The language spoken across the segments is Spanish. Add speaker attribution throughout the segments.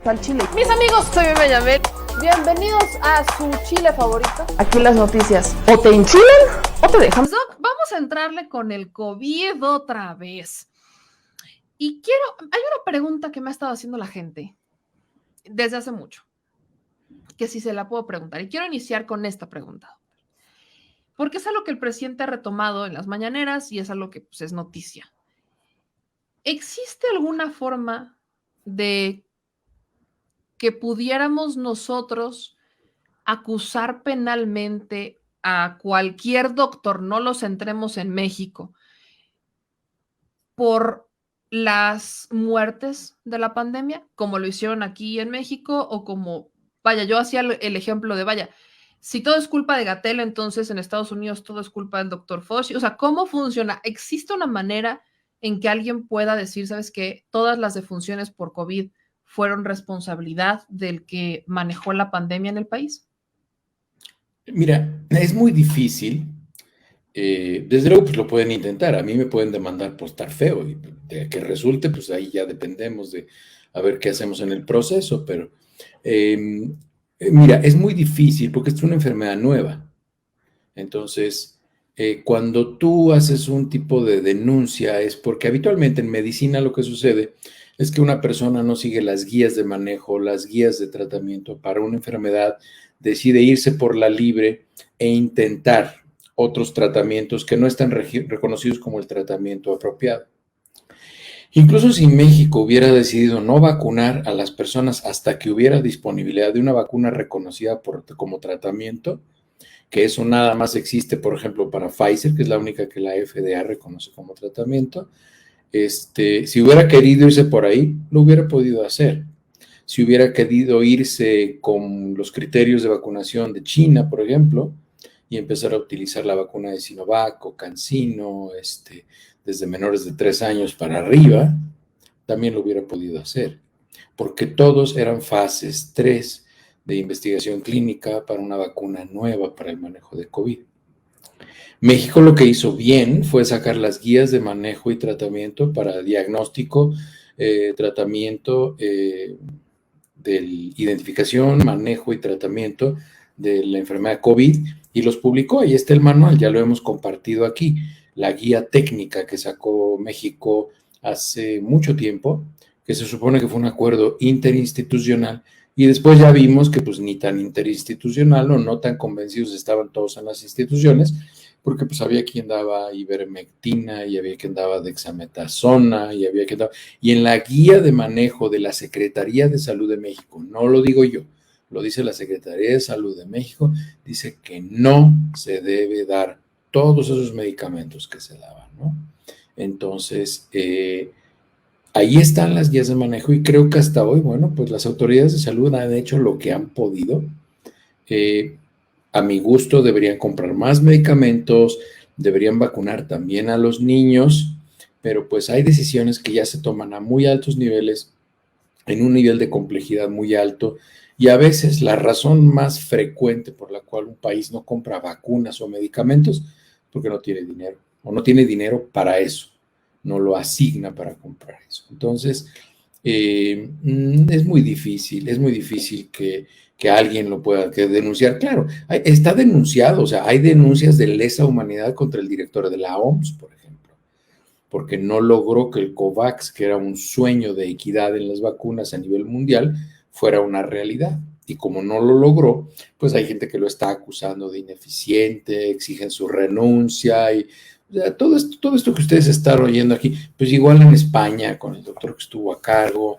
Speaker 1: Al chile.
Speaker 2: Mis amigos, soy Bebe Yamel.
Speaker 1: Bienvenidos a su chile favorito.
Speaker 2: Aquí las noticias o te enchilan o te dejan. Doc, vamos a entrarle con el COVID otra vez. Y hay una pregunta que me ha estado haciendo la gente desde hace mucho, que si se la puedo preguntar. Y quiero iniciar con esta pregunta, porque es algo que el presidente ha retomado en las mañaneras y es algo que pues, es noticia. ¿Existe alguna forma de que pudiéramos nosotros acusar penalmente a cualquier doctor, no los centremos en México, por las muertes de la pandemia, como lo hicieron aquí en México, o como, vaya, yo hacía el ejemplo de, vaya, si todo es culpa de Gatell, entonces en Estados Unidos todo es culpa del doctor Fauci? O sea, ¿cómo funciona? ¿Existe una manera en que alguien pueda decir, sabes qué, todas las defunciones por COVID fueron responsabilidad del que manejó la pandemia en el país?
Speaker 3: Mira, es muy difícil. Desde luego, pues lo pueden intentar. A mí me pueden demandar por estar feo y de que resulte, pues ahí ya dependemos de a ver qué hacemos en el proceso. Pero mira, es muy difícil porque es una enfermedad nueva. Entonces, cuando tú haces un tipo de denuncia es porque habitualmente en medicina lo que sucede es que una persona no sigue las guías de manejo, las guías de tratamiento para una enfermedad, decide irse por la libre e intentar otros tratamientos que no están reconocidos como el tratamiento apropiado. Incluso si México hubiera decidido no vacunar a las personas hasta que hubiera disponibilidad de una vacuna reconocida como tratamiento, que eso nada más existe, por ejemplo, para Pfizer, que es la única que la FDA reconoce como tratamiento, si hubiera querido irse por ahí, lo hubiera podido hacer. Si hubiera querido irse con los criterios de vacunación de China, por ejemplo, y empezar a utilizar la vacuna de Sinovac o CanSino, desde menores de 3 años para arriba, también lo hubiera podido hacer, porque todos eran fases 3 de investigación clínica para una vacuna nueva para el manejo de COVID. México lo que hizo bien fue sacar las guías de manejo y tratamiento para diagnóstico, tratamiento, identificación, manejo y tratamiento de la enfermedad COVID y los publicó. Ahí está el manual, ya lo hemos compartido aquí. La guía técnica que sacó México hace mucho tiempo, que se supone que fue un acuerdo interinstitucional, y después ya vimos que pues ni tan interinstitucional o no tan convencidos estaban todos en las instituciones, porque pues había quien daba ivermectina y había quien daba dexametasona y había quien daba... Y en la guía de manejo de la Secretaría de Salud de México, no lo digo yo, lo dice la Secretaría de Salud de México, dice que no se debe dar todos esos medicamentos que se daban, ¿no? Entonces, ahí están las guías de manejo y creo que hasta hoy, bueno, pues las autoridades de salud han hecho lo que han podido. A mi gusto deberían comprar más medicamentos, deberían vacunar también a los niños, pero pues hay decisiones que ya se toman a muy altos niveles, en un nivel de complejidad muy alto, y a veces la razón más frecuente por la cual un país no compra vacunas o medicamentos, porque no tiene dinero, o no tiene dinero para eso, no lo asigna para comprar eso. Entonces, es muy difícil que alguien lo pueda denunciar. Claro, está denunciado, o sea, hay denuncias de lesa humanidad contra el director de la OMS, por ejemplo, porque no logró que el COVAX, que era un sueño de equidad en las vacunas a nivel mundial, fuera una realidad. Y como no lo logró, pues hay gente que lo está acusando de ineficiente, exigen su renuncia y o sea, todo esto que ustedes están oyendo aquí, pues igual en España con el doctor que estuvo a cargo,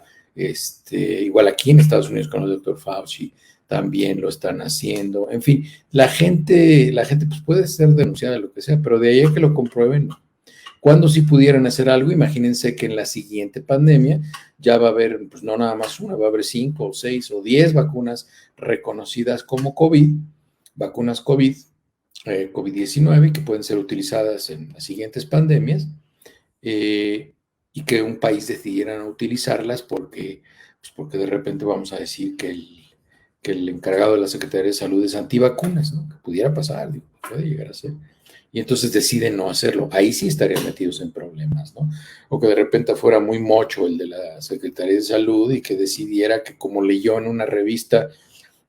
Speaker 3: igual aquí en Estados Unidos con el doctor Fauci, también lo están haciendo. En fin, la gente pues puede ser denunciada, lo que sea, pero de ahí a que lo comprueben, no. Cuando si pudieran hacer algo, imagínense que en la siguiente pandemia ya va a haber, pues no nada más una, va a haber 5 o 6 o 10 vacunas reconocidas como COVID, vacunas COVID, COVID-19, que pueden ser utilizadas en las siguientes pandemias, y que un país decidiera no utilizarlas porque de repente vamos a decir que el encargado de la Secretaría de Salud es antivacunas, ¿no? Que pudiera pasar, digo, puede llegar a ser. y entonces deciden no hacerlo. Ahí sí estarían metidos en problemas, ¿no? O que de repente fuera muy mocho el de la Secretaría de Salud y que decidiera que, como leyó en una revista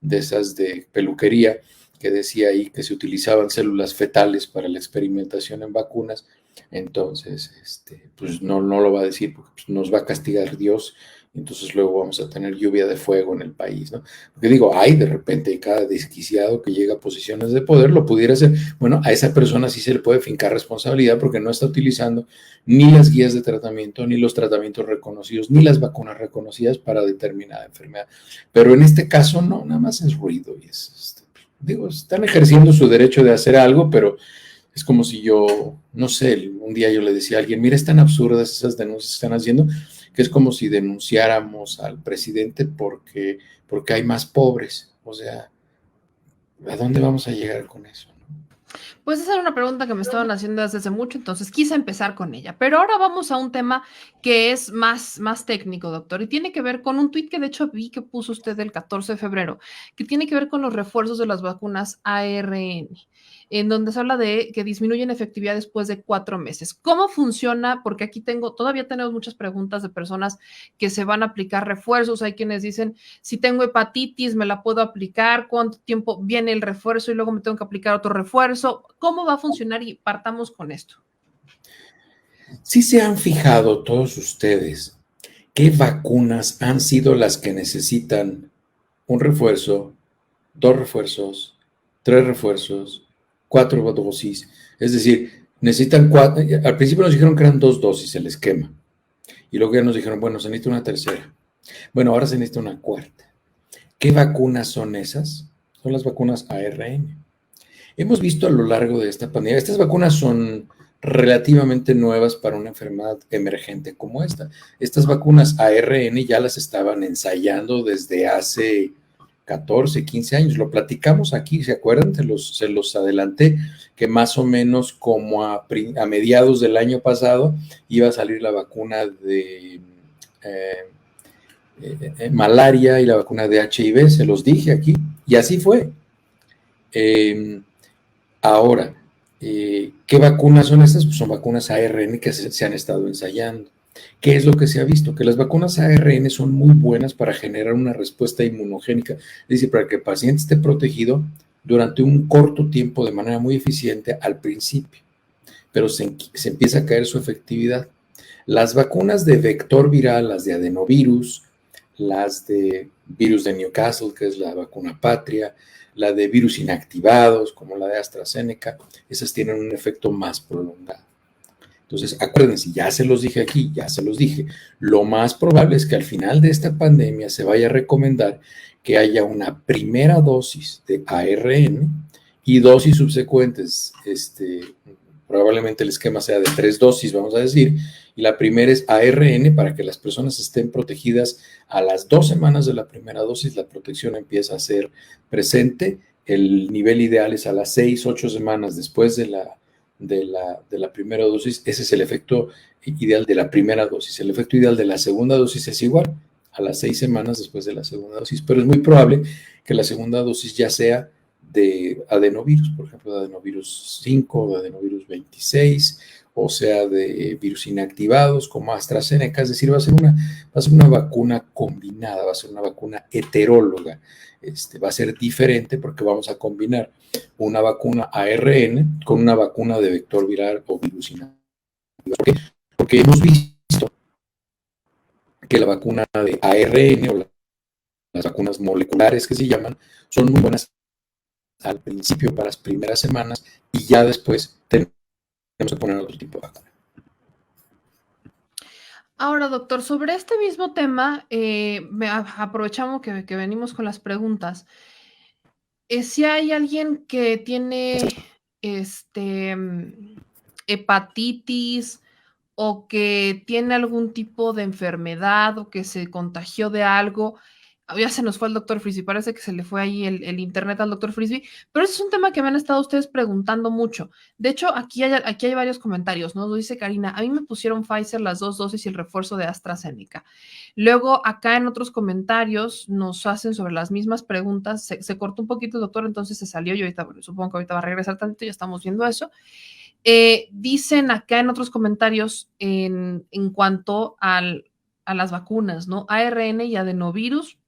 Speaker 3: de esas de peluquería, que decía ahí que se utilizaban células fetales para la experimentación en vacunas, entonces, pues no lo va a decir porque pues, nos va a castigar Dios, entonces luego vamos a tener lluvia de fuego en el país, ¿no? Porque digo, hay de repente cada desquiciado que llega a posiciones de poder, lo pudiera hacer. Bueno, a esa persona sí se le puede fincar responsabilidad porque no está utilizando ni las guías de tratamiento, ni los tratamientos reconocidos, ni las vacunas reconocidas para determinada enfermedad. Pero en este caso no, nada más es ruido y digo, están ejerciendo su derecho de hacer algo, pero es como si yo, no sé, un día yo le decía a alguien, mira, es tan absurdas esas denuncias que están haciendo, que es como si denunciáramos al presidente porque hay más pobres. O sea, ¿a dónde vamos a llegar con eso?
Speaker 2: Pues esa era una pregunta que me estaban haciendo desde hace mucho, entonces quise empezar con ella. Pero ahora vamos a un tema que es más técnico, doctor, y tiene que ver con un tuit que de hecho vi que puso usted el 14 de febrero, que tiene que ver con los refuerzos de las vacunas ARN, en donde se habla de que disminuyen efectividad después de 4 meses. ¿Cómo funciona? Porque aquí todavía tenemos muchas preguntas de personas que se van a aplicar refuerzos. Hay quienes dicen, si tengo hepatitis, ¿me la puedo aplicar? ¿Cuánto tiempo viene el refuerzo y luego me tengo que aplicar otro refuerzo? ¿Cómo va a funcionar? Y partamos con esto.
Speaker 3: Sí se han fijado todos ustedes qué vacunas han sido las que necesitan un refuerzo, 2 refuerzos, 3 refuerzos, 4 dosis. Es decir, necesitan 4. Al principio nos dijeron que eran 2 dosis el esquema. Y luego ya nos dijeron, bueno, se necesita una tercera. Bueno, ahora se necesita una cuarta. ¿Qué vacunas son esas? Son las vacunas ARN. Hemos visto a lo largo de esta pandemia, estas vacunas son relativamente nuevas para una enfermedad emergente como esta. Estas vacunas ARN ya las estaban ensayando desde hace 14, 15 años. Lo platicamos aquí, ¿se acuerdan? Se los adelanté, que más o menos como a mediados del año pasado iba a salir la vacuna de malaria y la vacuna de HIV, se los dije aquí, y así fue. Ahora, ¿qué vacunas son estas? Pues son vacunas ARN que se han estado ensayando. ¿Qué es lo que se ha visto? Que las vacunas ARN son muy buenas para generar una respuesta inmunogénica, es decir, para que el paciente esté protegido durante un corto tiempo de manera muy eficiente al principio, pero se empieza a caer su efectividad. Las vacunas de vector viral, las de adenovirus, las de virus de Newcastle, que es la vacuna patria, la de virus inactivados, como la de AstraZeneca, esas tienen un efecto más prolongado. Entonces, acuérdense, ya se los dije aquí, ya se los dije, lo más probable es que al final de esta pandemia se vaya a recomendar que haya una primera dosis de ARN y dosis subsecuentes, probablemente el esquema sea de 3 dosis, vamos a decir, y la primera es ARN para que las personas estén protegidas a las 2 semanas de la primera dosis, la protección empieza a ser presente, el nivel ideal es a las 6, 8 semanas después de la primera dosis, ese es el efecto ideal de la primera dosis, el efecto ideal de la segunda dosis es igual, a las 6 semanas después de la segunda dosis, pero es muy probable que la segunda dosis ya sea de adenovirus, por ejemplo, de adenovirus 5 o de adenovirus 26, o sea, de virus inactivados como AstraZeneca, es decir, va a ser una vacuna combinada, va a ser una vacuna heteróloga, va a ser diferente porque vamos a combinar una vacuna ARN con una vacuna de vector viral o virus inactivado. ¿Por qué? Porque hemos visto que la vacuna de ARN o las vacunas moleculares que se llaman son muy buenas al principio para las primeras semanas y ya después tenemos que poner otro tipo de vacuna.
Speaker 2: Ahora, doctor, sobre este mismo tema, aprovechamos que venimos con las preguntas. Si hay alguien que tiene hepatitis o que tiene algún tipo de enfermedad o que se contagió de algo, Ya se nos fue el doctor Frisbee, parece que se le fue ahí el internet al doctor Frisbee, pero ese es un tema que me han estado ustedes preguntando mucho. De hecho, aquí hay varios comentarios, ¿no? Dice Karina, a mí me pusieron Pfizer las 2 dosis y el refuerzo de AstraZeneca. Luego, acá en otros comentarios nos hacen sobre las mismas preguntas. Se cortó un poquito el doctor, entonces se salió y ahorita, bueno, supongo que ahorita va a regresar tantito, ya estamos viendo eso. Dicen acá en otros comentarios en cuanto a las vacunas, ¿no? ARN y adenovirus.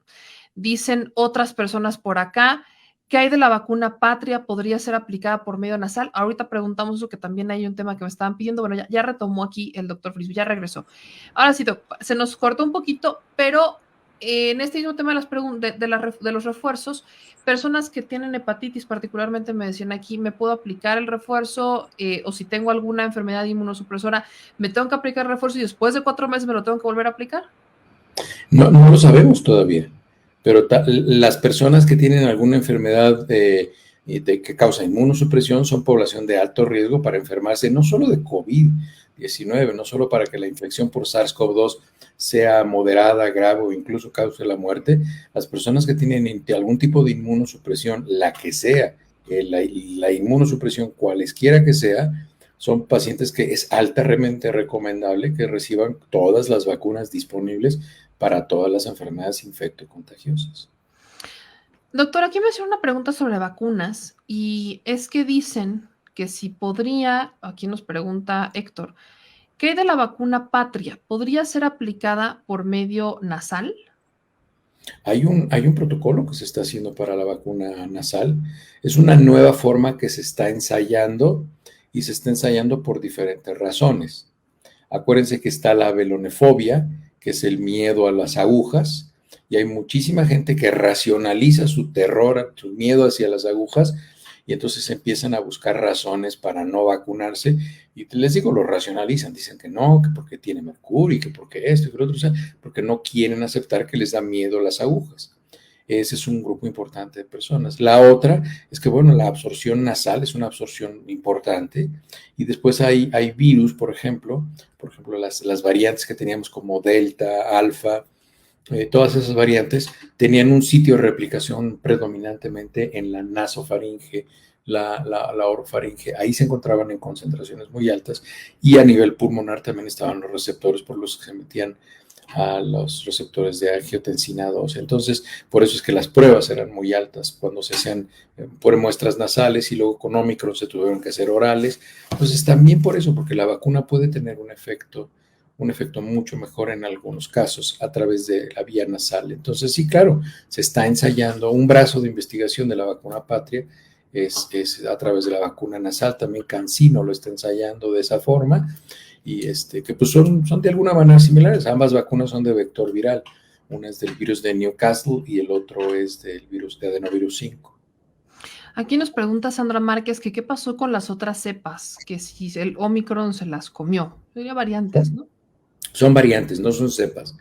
Speaker 2: Dicen otras personas por acá, ¿qué hay de la vacuna Patria? ¿Podría ser aplicada por medio nasal? Ahorita preguntamos eso, que también hay un tema que me estaban pidiendo. Bueno, ya retomó aquí el doctor Frisbee, ya regresó. Ahora sí, se nos cortó un poquito, pero en este mismo tema de las de los refuerzos, personas que tienen hepatitis particularmente me decían aquí, ¿me puedo aplicar el refuerzo? O si tengo alguna enfermedad inmunosupresora, ¿me tengo que aplicar el refuerzo y después de 4 meses me lo tengo que volver a aplicar?
Speaker 3: No, no lo sabemos todavía, pero las personas que tienen alguna enfermedad que causa inmunosupresión son población de alto riesgo para enfermarse no solo de COVID-19, no solo para que la infección por SARS-CoV-2 sea moderada, grave o incluso cause la muerte. Las personas que tienen algún tipo de inmunosupresión, la que sea, la inmunosupresión cualesquiera que sea, son pacientes que es altamente recomendable que reciban todas las vacunas disponibles para todas las enfermedades infectocontagiosas.
Speaker 2: Doctor, aquí me hicieron una pregunta sobre vacunas y es que dicen que si podría, aquí nos pregunta Héctor, ¿qué hay de la vacuna Patria? ¿Podría ser aplicada por medio nasal?
Speaker 3: Hay un protocolo que se está haciendo para la vacuna nasal. Es una nueva forma que se está ensayando y se está ensayando por diferentes razones. Acuérdense que está la velonefobia, que es el miedo a las agujas, y hay muchísima gente que racionaliza su terror, su miedo hacia las agujas, y entonces empiezan a buscar razones para no vacunarse, y les digo, lo racionalizan, dicen que no, que porque tiene mercurio, que porque esto y que lo otro, o sea, porque no quieren aceptar que les da miedo las agujas. Ese es un grupo importante de personas. La otra es que, bueno, la absorción nasal es una absorción importante y después hay virus, por ejemplo las variantes que teníamos como delta, alfa, todas esas variantes tenían un sitio de replicación predominantemente en la nasofaringe, la orofaringe. Ahí se encontraban en concentraciones muy altas y a nivel pulmonar también estaban los receptores por los que se metían a los receptores de angiotensina 2. Entonces, por eso es que las pruebas eran muy altas cuando se hacían por muestras nasales y luego con Omicron se tuvieron que hacer orales. Entonces, también por eso, porque la vacuna puede tener un efecto mucho mejor en algunos casos a través de la vía nasal. Entonces, sí, claro, se está ensayando un brazo de investigación de la vacuna Patria, es a través de la vacuna nasal, también CanSino lo está ensayando de esa forma, y que pues son de alguna manera similares. Ambas vacunas son de vector viral. Una es del virus de Newcastle y el otro es del virus de adenovirus 5.
Speaker 2: Aquí nos pregunta Sandra Márquez que qué pasó con las otras cepas, que si el Omicron se las comió. Sería variantes, ¿no?
Speaker 3: Son variantes, no son cepas.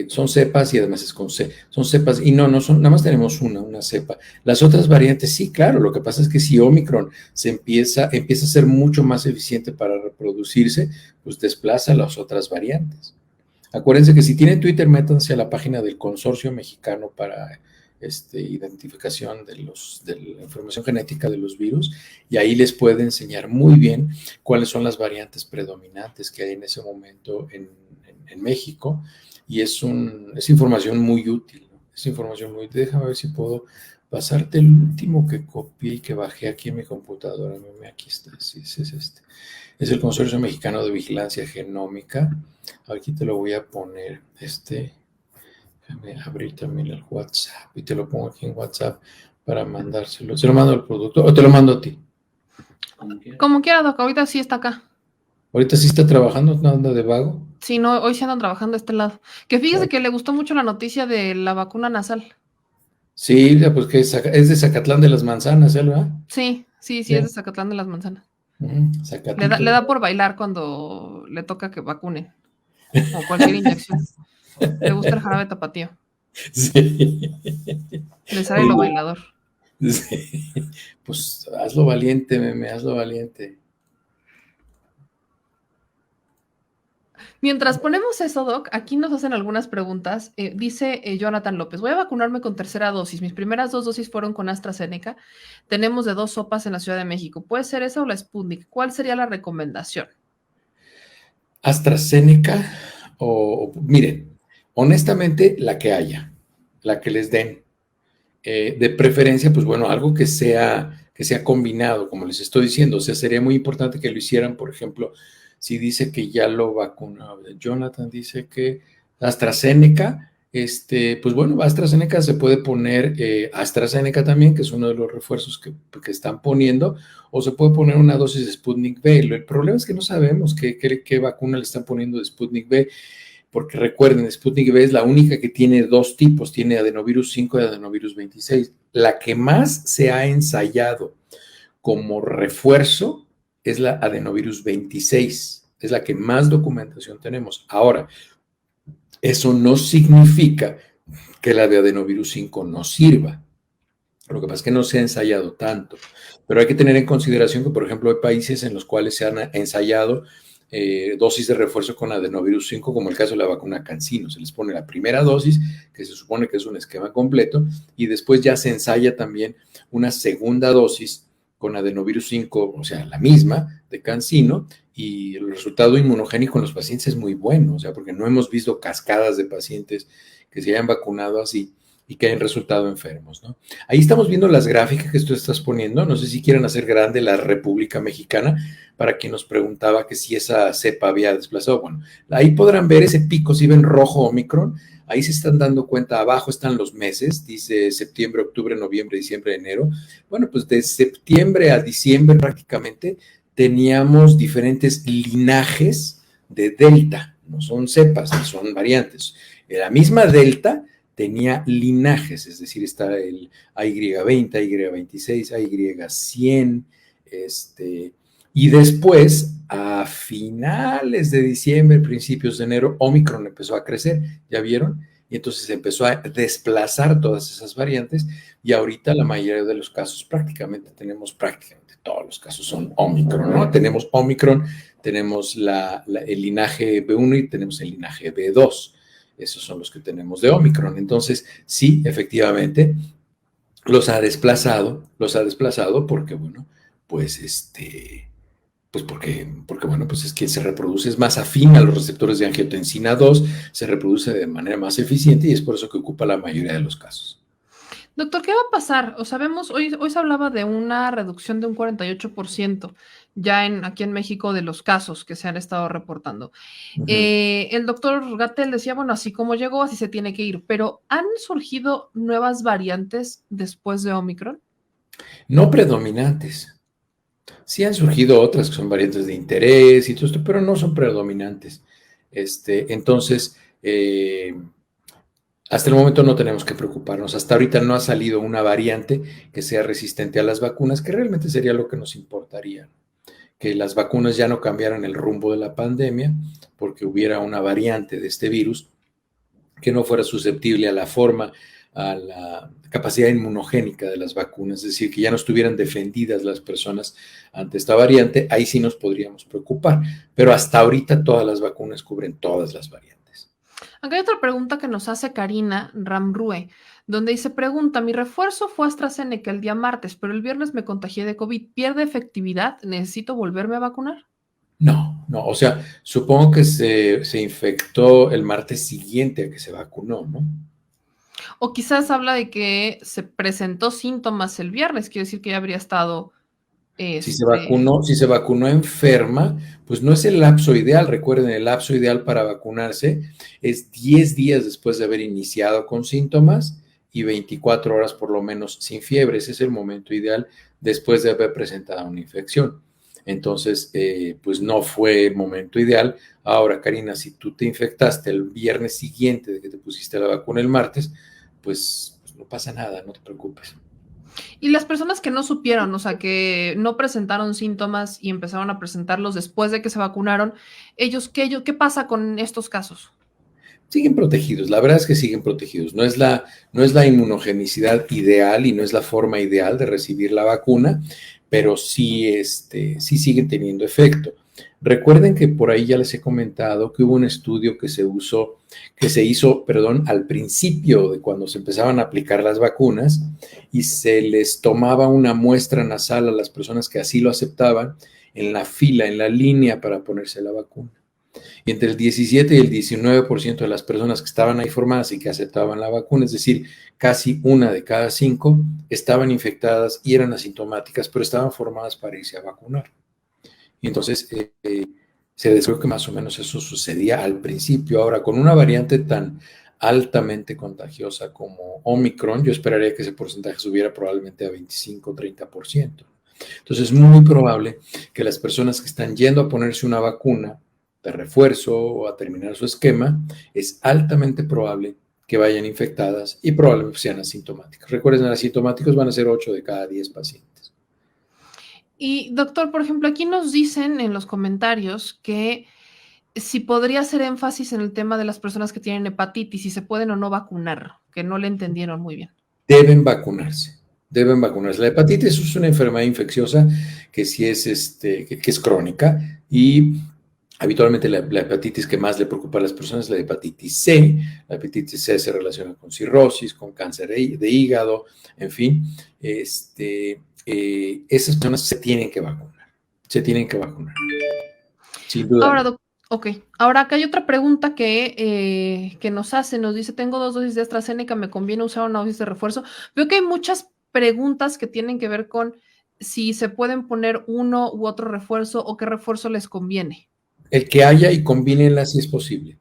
Speaker 3: Son cepas y además es con C. Son cepas y no son, nada más tenemos una cepa. Las otras variantes, sí, claro, lo que pasa es que si Omicron empieza a ser mucho más eficiente para reproducirse, pues desplaza las otras variantes. Acuérdense que si tienen Twitter, métanse a la página del Consorcio Mexicano para identificación de la información genética de los virus, y ahí les puede enseñar muy bien cuáles son las variantes predominantes que hay en ese momento en México, y es información muy útil, ¿no? Es información muy útil. Déjame ver si puedo pasarte el último que copié y que bajé aquí en mi computadora. Aquí está, sí, es este. Es el Consorcio Mexicano de Vigilancia Genómica. Aquí te lo voy a poner, déjame abrir también el WhatsApp y te lo pongo aquí en WhatsApp para mandárselo. ¿Se lo mando al productor o te lo mando a ti?
Speaker 2: Como quiera, Doc, ahorita sí está acá.
Speaker 3: ¿Ahorita sí está trabajando? ¿No anda de vago?
Speaker 2: Sí, no, hoy sí andan trabajando de este lado. Que fíjese que le gustó mucho la noticia de la vacuna nasal.
Speaker 3: Sí, pues que es de Zacatlán de las Manzanas, ¿verdad?
Speaker 2: Sí, es de Zacatlán de las Manzanas. Le da por bailar cuando le toca que vacunen. O cualquier inyección. Le gusta el jarabe tapatío.
Speaker 3: Sí.
Speaker 2: Le sale lo bailador.
Speaker 3: Sí. Pues hazlo valiente, meme, hazlo valiente.
Speaker 2: Mientras ponemos eso, Doc, aquí nos hacen algunas preguntas. Dice Jonathan López, voy a vacunarme con tercera dosis. Mis primeras 2 dosis fueron con AstraZeneca. Tenemos de 2 sopas en la Ciudad de México. ¿Puede ser esa o la Sputnik? ¿Cuál sería la recomendación?
Speaker 3: AstraZeneca miren, honestamente, la que haya, la que les den. De preferencia, pues bueno, algo que sea combinado, como les estoy diciendo. O sea, sería muy importante que lo hicieran, por ejemplo, si dice que ya lo vacunó. Jonathan dice que AstraZeneca, pues bueno, AstraZeneca se puede poner AstraZeneca también, que es uno de los refuerzos que están poniendo, o se puede poner una dosis de Sputnik V. El problema es que no sabemos qué vacuna le están poniendo de Sputnik V, porque recuerden, Sputnik V es la única que tiene 2 tipos, tiene adenovirus 5 y adenovirus 26. La que más se ha ensayado como refuerzo es la adenovirus 26, es la que más documentación tenemos. Ahora, eso no significa que la de adenovirus 5 no sirva. Lo que pasa es que no se ha ensayado tanto, pero hay que tener en consideración que, por ejemplo, hay países en los cuales se han ensayado dosis de refuerzo con adenovirus 5, como el caso de la vacuna CanSino. Se les pone la primera dosis, que se supone que es un esquema completo, y después ya se ensaya también una segunda dosis con adenovirus 5, o sea, la misma de CanSino, y el resultado inmunogénico en los pacientes es muy bueno, o sea, porque no hemos visto cascadas de pacientes que se hayan vacunado así y que hayan resultado enfermos, ¿no? Ahí estamos viendo las gráficas que tú estás poniendo. No sé si quieren hacer grande la República Mexicana, para quien nos preguntaba que si esa cepa había desplazado. Bueno, ahí podrán ver ese pico, si ven rojo Omicron, ahí se están dando cuenta, abajo están los meses, dice septiembre, octubre, noviembre, diciembre, enero. Bueno, pues de septiembre a diciembre prácticamente teníamos diferentes linajes de Delta, no son cepas, son variantes. La misma Delta tenía linajes, es decir, está el AY20, AY26, AY100, y después, a finales de diciembre, principios de enero, Omicron empezó a crecer, ¿ya vieron? Y entonces empezó a desplazar todas esas variantes, y ahorita la mayoría de los casos, prácticamente todos los casos son Omicron, ¿no? Tenemos Omicron, tenemos el linaje B1 y tenemos el linaje B2. Esos son los que tenemos de Omicron. Entonces, sí, efectivamente, los ha desplazado porque, bueno, pues pues porque bueno, pues es que se reproduce, es más afín a los receptores de angiotensina 2, se reproduce de manera más eficiente y es por eso que ocupa la mayoría de los casos.
Speaker 2: Doctor, ¿qué va a pasar? O sabemos, hoy se hablaba de una reducción de un 48% ya aquí en México de los casos que se han estado reportando. El doctor Gatell decía, bueno, así como llegó, así se tiene que ir, pero ¿han surgido nuevas variantes después de Omicron?
Speaker 3: No predominantes. Sí han surgido otras que son variantes de interés y todo esto, pero no son predominantes. Entonces, hasta el momento no tenemos que preocuparnos. Hasta ahorita no ha salido una variante que sea resistente a las vacunas, que realmente sería lo que nos importaría. Que las vacunas ya no cambiaran el rumbo de la pandemia porque hubiera una variante de este virus que no fuera susceptible a la capacidad inmunogénica de las vacunas, es decir, que ya no estuvieran defendidas las personas ante esta variante. Ahí sí nos podríamos preocupar, pero hasta ahorita todas las vacunas cubren todas las variantes.
Speaker 2: Acá hay otra pregunta que nos hace Karina Ramrue, donde dice, pregunta, mi refuerzo fue AstraZeneca el día martes, pero el viernes me contagié de COVID, ¿pierde efectividad? ¿Necesito volverme a vacunar?
Speaker 3: No, o sea, supongo que se infectó el martes siguiente a que se vacunó, ¿no?
Speaker 2: O quizás habla de que se presentó síntomas el viernes, quiere decir que ya habría estado...
Speaker 3: Si se vacunó enferma, pues no es el lapso ideal. Recuerden, el lapso ideal para vacunarse es 10 días después de haber iniciado con síntomas y 24 horas por lo menos sin fiebre. Ese es el momento ideal después de haber presentado una infección. Entonces, pues no fue el momento ideal. Ahora, Karina, si tú te infectaste el viernes siguiente de que te pusiste la vacuna el martes, pues no pasa nada, no te preocupes.
Speaker 2: Y las personas que no supieron, o sea, que no presentaron síntomas y empezaron a presentarlos después de que se vacunaron, ¿qué pasa con estos casos?
Speaker 3: Siguen protegidos, la verdad es que siguen protegidos. No es la inmunogenicidad ideal y no es la forma ideal de recibir la vacuna, pero sí siguen teniendo efecto. Recuerden que por ahí ya les he comentado que hubo un estudio que se hizo, al principio de cuando se empezaban a aplicar las vacunas y se les tomaba una muestra nasal a las personas que así lo aceptaban en la fila, en la línea para ponerse la vacuna. Y entre el 17 y el 19% de las personas que estaban ahí formadas y que aceptaban la vacuna, es decir, casi 1 de cada 5, estaban infectadas y eran asintomáticas, pero estaban formadas para irse a vacunar. Y entonces se descubrió que más o menos eso sucedía al principio. Ahora, con una variante tan altamente contagiosa como Omicron, yo esperaría que ese porcentaje subiera probablemente a 25 o 30%. Entonces es muy probable que las personas que están yendo a ponerse una vacuna de refuerzo o a terminar su esquema, es altamente probable que vayan infectadas y probablemente sean asintomáticas. Recuerden, asintomáticos van a ser 8 de cada 10 pacientes.
Speaker 2: Y doctor, por ejemplo, aquí nos dicen en los comentarios que si podría hacer énfasis en el tema de las personas que tienen hepatitis, si se pueden o no vacunar, que no le entendieron muy bien.
Speaker 3: Deben vacunarse. La hepatitis es una enfermedad infecciosa que sí es, que es crónica y habitualmente la hepatitis que más le preocupa a las personas es la hepatitis C. La hepatitis C se relaciona con cirrosis, con cáncer de hígado, en fin. Esas personas se tienen que vacunar. Sin duda.
Speaker 2: Ahora, ok. Ahora acá hay otra pregunta que nos hace. Nos dice, tengo 2 dosis de AstraZeneca, ¿me conviene usar una dosis de refuerzo? Veo que hay muchas preguntas que tienen que ver con si se pueden poner uno u otro refuerzo o qué refuerzo les conviene.
Speaker 3: El que haya y combínenla si es posible.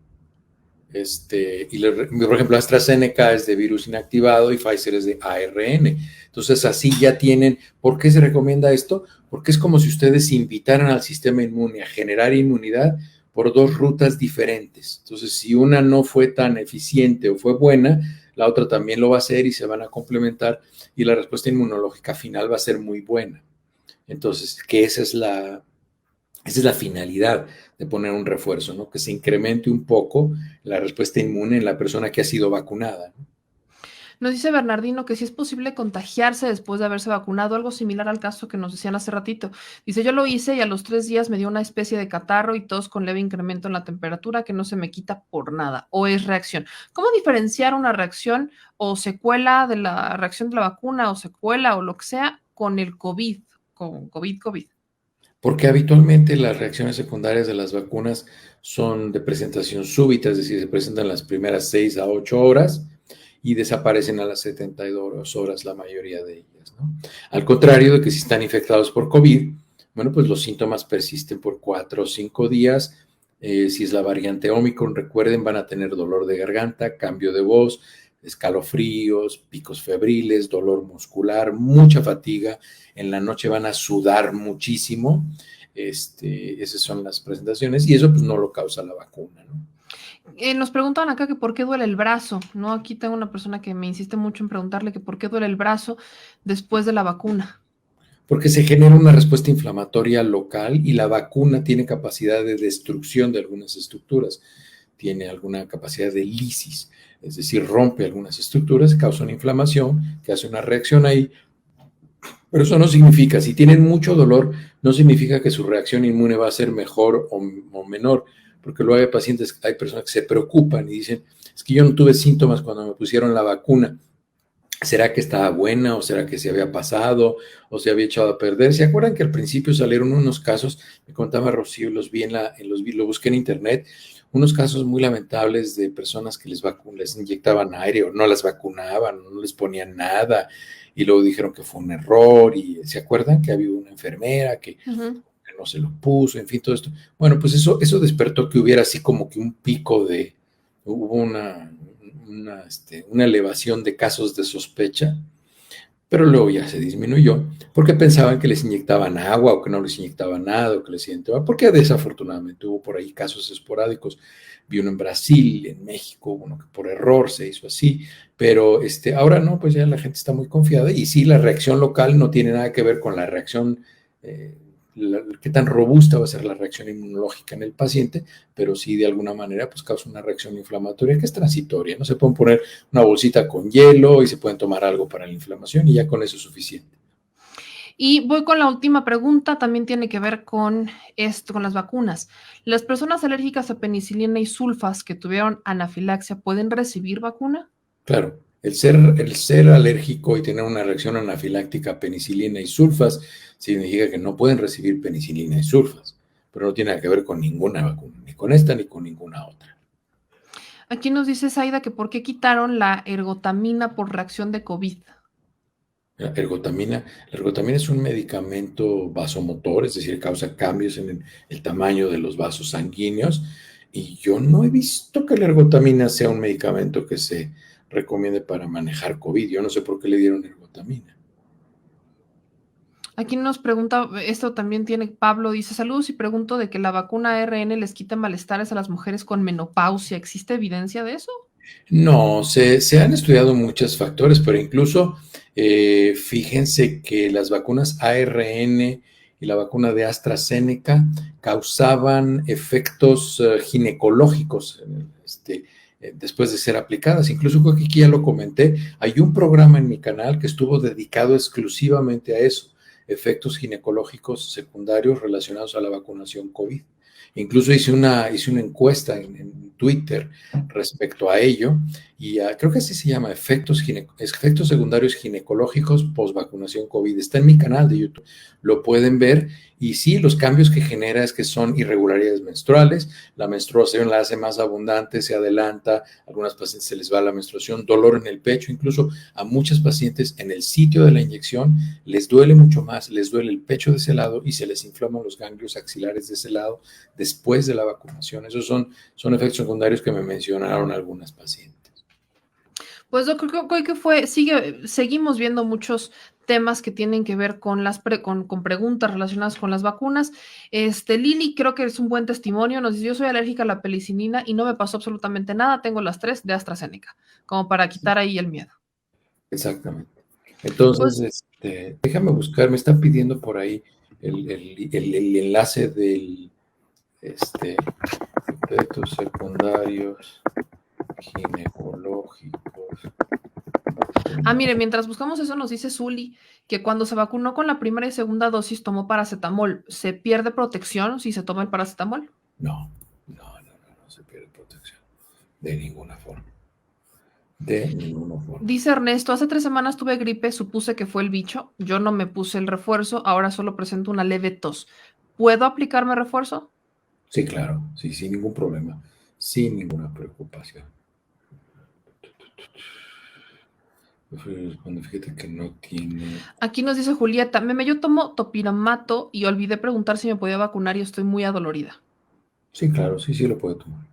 Speaker 3: Por ejemplo, AstraZeneca es de virus inactivado y Pfizer es de ARN. Entonces, así ya tienen. ¿Por qué se recomienda esto? Porque es como si ustedes invitaran al sistema inmune a generar inmunidad por 2 rutas diferentes. Entonces, si una no fue tan eficiente o fue buena, la otra también lo va a hacer y se van a complementar y la respuesta inmunológica final va a ser muy buena. Entonces, que esa es la finalidad de poner un refuerzo, ¿no? Que se incremente un poco la respuesta inmune en la persona que ha sido vacunada, ¿no?
Speaker 2: Nos dice Bernardino que si es posible contagiarse después de haberse vacunado, algo similar al caso que nos decían hace ratito. Dice, yo lo hice y a los 3 días me dio una especie de catarro y tos con leve incremento en la temperatura que no se me quita por nada, o es reacción. ¿Cómo diferenciar una reacción o secuela de la reacción de la vacuna o secuela o lo que sea con el COVID, con COVID?
Speaker 3: Porque habitualmente las reacciones secundarias de las vacunas son de presentación súbita, es decir, se presentan las primeras 6 a 8 horas y desaparecen a las 72 horas la mayoría de ellas, ¿no? Al contrario de que si están infectados por COVID, bueno, pues los síntomas persisten por 4 o 5 días. Si es la variante Omicron, recuerden, van a tener dolor de garganta, cambio de voz, escalofríos, picos febriles, dolor muscular, mucha fatiga. En la noche van a sudar muchísimo. Esas son las presentaciones y eso pues no lo causa la vacuna, ¿no?
Speaker 2: Nos preguntan acá que por qué duele el brazo, ¿no? Aquí tengo una persona que me insiste mucho en preguntarle que por qué duele el brazo después de la vacuna.
Speaker 3: Porque se genera una respuesta inflamatoria local y la vacuna tiene capacidad de destrucción de algunas estructuras, tiene alguna capacidad de lisis, es decir, rompe algunas estructuras, causa una inflamación, que hace una reacción ahí. Pero eso no significa, si tienen mucho dolor, no significa que su reacción inmune va a ser mejor o menor, porque luego hay personas que se preocupan y dicen, es que yo no tuve síntomas cuando me pusieron la vacuna. ¿Será que estaba buena o será que se había pasado o se había echado a perder? ¿Se acuerdan que al principio salieron unos casos, me contaba Rocío, lo busqué en internet, unos casos muy lamentables de personas que les inyectaban aire o no las vacunaban, no les ponían nada y luego dijeron que fue un error y ¿se acuerdan que había una enfermera que no se lo puso, en fin, todo esto? Bueno, pues eso despertó que hubiera así como que un pico hubo una elevación de casos de sospecha, pero luego ya se disminuyó porque pensaban que les inyectaban agua o que no les inyectaban nada o que les inyectaban, porque desafortunadamente hubo por ahí casos esporádicos. Vi uno en Brasil, en México, uno que por error se hizo así, pero ahora no, pues ya la gente está muy confiada y sí, la reacción local no tiene nada que ver con la reacción qué tan robusta va a ser la reacción inmunológica en el paciente, pero sí de alguna manera pues causa una reacción inflamatoria que es transitoria, ¿no? Se pueden poner una bolsita con hielo y se pueden tomar algo para la inflamación y ya con eso es suficiente.
Speaker 2: Y voy con la última pregunta, también tiene que ver con esto, con las vacunas. ¿Las personas alérgicas a penicilina y sulfas que tuvieron anafilaxia pueden recibir vacuna?
Speaker 3: Claro, el ser alérgico y tener una reacción anafiláctica a penicilina y sulfas significa que no pueden recibir penicilina y sulfas, pero no tiene nada que ver con ninguna vacuna, ni con esta ni con ninguna otra.
Speaker 2: Aquí nos dice Zaida que por qué quitaron la ergotamina por reacción de COVID.
Speaker 3: La ergotamina es un medicamento vasomotor, es decir, causa cambios en el tamaño de los vasos sanguíneos, y yo no he visto que la ergotamina sea un medicamento que se recomiende para manejar COVID. Yo no sé por qué le dieron ergotamina.
Speaker 2: Aquí nos pregunta, esto también tiene Pablo, dice, saludos y pregunto de que la vacuna ARN les quita malestares a las mujeres con menopausia. ¿Existe evidencia de eso?
Speaker 3: No, se han estudiado muchos factores, pero incluso fíjense que las vacunas ARN y la vacuna de AstraZeneca causaban efectos ginecológicos después de ser aplicadas. Incluso creo que aquí ya lo comenté, hay un programa en mi canal que estuvo dedicado exclusivamente a eso, efectos ginecológicos secundarios relacionados a la vacunación COVID. Incluso hice una encuesta en Twitter respecto a ello, y creo que así se llama, efectos secundarios ginecológicos post vacunación COVID. Está en mi canal de YouTube, lo pueden ver, y sí, los cambios que genera es que son irregularidades menstruales, la menstruación la hace más abundante, se adelanta, a algunas pacientes se les va la menstruación, dolor en el pecho, incluso a muchas pacientes en el sitio de la inyección les duele mucho más, les duele el pecho de ese lado y se les inflaman los ganglios axilares de ese lado después de la vacunación. Esos son efectos secundarios que me mencionaron algunas pacientes.
Speaker 2: Pues yo creo que seguimos viendo muchos temas que tienen que ver con con preguntas relacionadas con las vacunas. Lili, creo que es un buen testimonio. Nos dice, yo soy alérgica a la penicilina y no me pasó absolutamente nada. Tengo las 3 de AstraZeneca, como para quitar ahí el miedo.
Speaker 3: Exactamente. Entonces, déjame buscar, me están pidiendo por ahí el enlace del efectos secundarios ginecológicos.
Speaker 2: Mire, mientras buscamos eso, nos dice Zuli que cuando se vacunó con la primera y segunda dosis tomó paracetamol. ¿Se pierde protección si se toma el paracetamol?
Speaker 3: No se pierde protección. De ninguna forma. De ninguna forma.
Speaker 2: Dice Ernesto, hace 3 semanas tuve gripe, supuse que fue el bicho. Yo no me puse el refuerzo, ahora solo presento una leve tos. ¿Puedo aplicarme refuerzo?
Speaker 3: Sí, claro, sí, sin ningún problema, sin ninguna preocupación. Cuando fíjate que no tiene...
Speaker 2: Aquí nos dice Julieta, meme, yo tomo topiramato y olvidé preguntar si me podía vacunar y estoy muy adolorida.
Speaker 3: Sí, claro, sí lo puede tomar.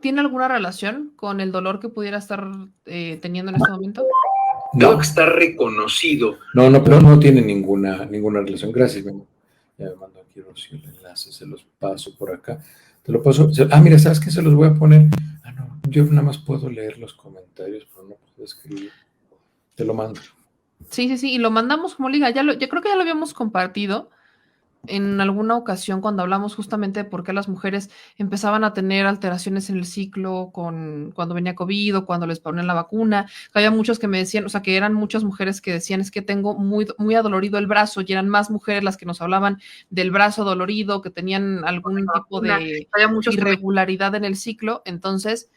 Speaker 2: ¿Tiene alguna relación con el dolor que pudiera estar teniendo en este momento?
Speaker 3: No, que está reconocido. No tiene ninguna relación. Gracias, Memo. Ya me mandó aquí Rocío el enlace, se los paso por acá. Te lo paso. Mira, ¿sabes qué? Se los voy a poner. No, yo nada más puedo leer los comentarios, pero no puedo escribir. Te lo mando.
Speaker 2: Sí, y lo mandamos como liga. Yo creo que ya lo habíamos compartido en alguna ocasión cuando hablamos justamente de por qué las mujeres empezaban a tener alteraciones en el ciclo cuando venía COVID o cuando les ponían la vacuna. Había muchos que me decían, o sea, que eran muchas mujeres que decían, es que tengo muy, muy adolorido el brazo, y eran más mujeres las que nos hablaban del brazo dolorido, que tenían algún tipo de irregularidad en el ciclo. Entonces,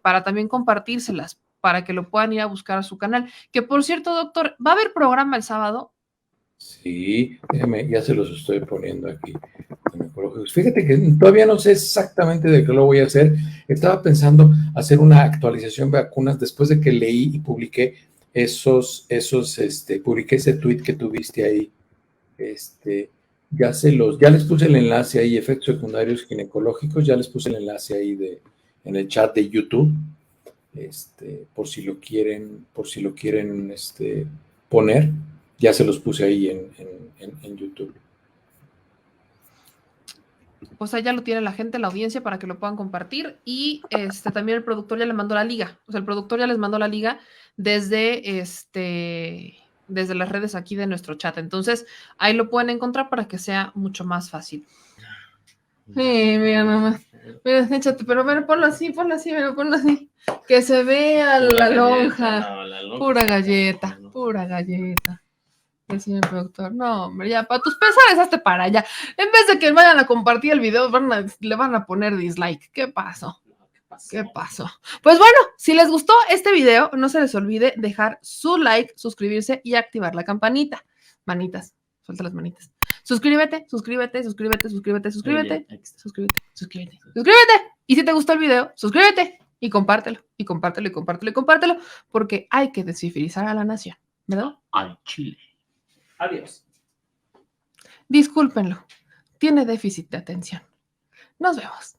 Speaker 2: para también compartírselas, para que lo puedan ir a buscar a su canal. Que por cierto, doctor, ¿va a haber programa el sábado?
Speaker 3: Sí, déjame, ya se los estoy poniendo aquí. Fíjate que todavía no sé exactamente de qué lo voy a hacer. Estaba pensando hacer una actualización de vacunas después de que leí y publiqué publiqué ese tweet que tuviste ahí. Ya les puse el enlace ahí, efectos secundarios ginecológicos, ya les puse el enlace ahí en el chat de YouTube. Por si lo quieren poner. Ya se los puse ahí en YouTube.
Speaker 2: Pues allá lo tiene la gente, la audiencia, para que lo puedan compartir. Y también el productor ya le mandó la liga. O sea, el productor ya les mandó la liga desde las redes aquí de nuestro chat. Entonces, ahí lo pueden encontrar para que sea mucho más fácil. Mira nomás. Mira, échate, pero bueno, ponlo así, ponlo así. Que se vea la lonja. Pura galleta. El señor productor, no, hombre, ya, para tus pesares, hazte para allá. En vez de que vayan a compartir el video, le van a poner dislike. ¿Qué pasó? ¿Qué pasó? Pues bueno, si les gustó este video, no se les olvide dejar su like, suscribirse y activar la campanita. Manitas, suelta las manitas. Suscríbete. Suscríbete. Y si te gustó el video, suscríbete y compártelo, porque hay que descifrizar a la nación, ¿verdad?
Speaker 4: Al chile. Adiós.
Speaker 2: Discúlpenlo, tiene déficit de atención. Nos vemos.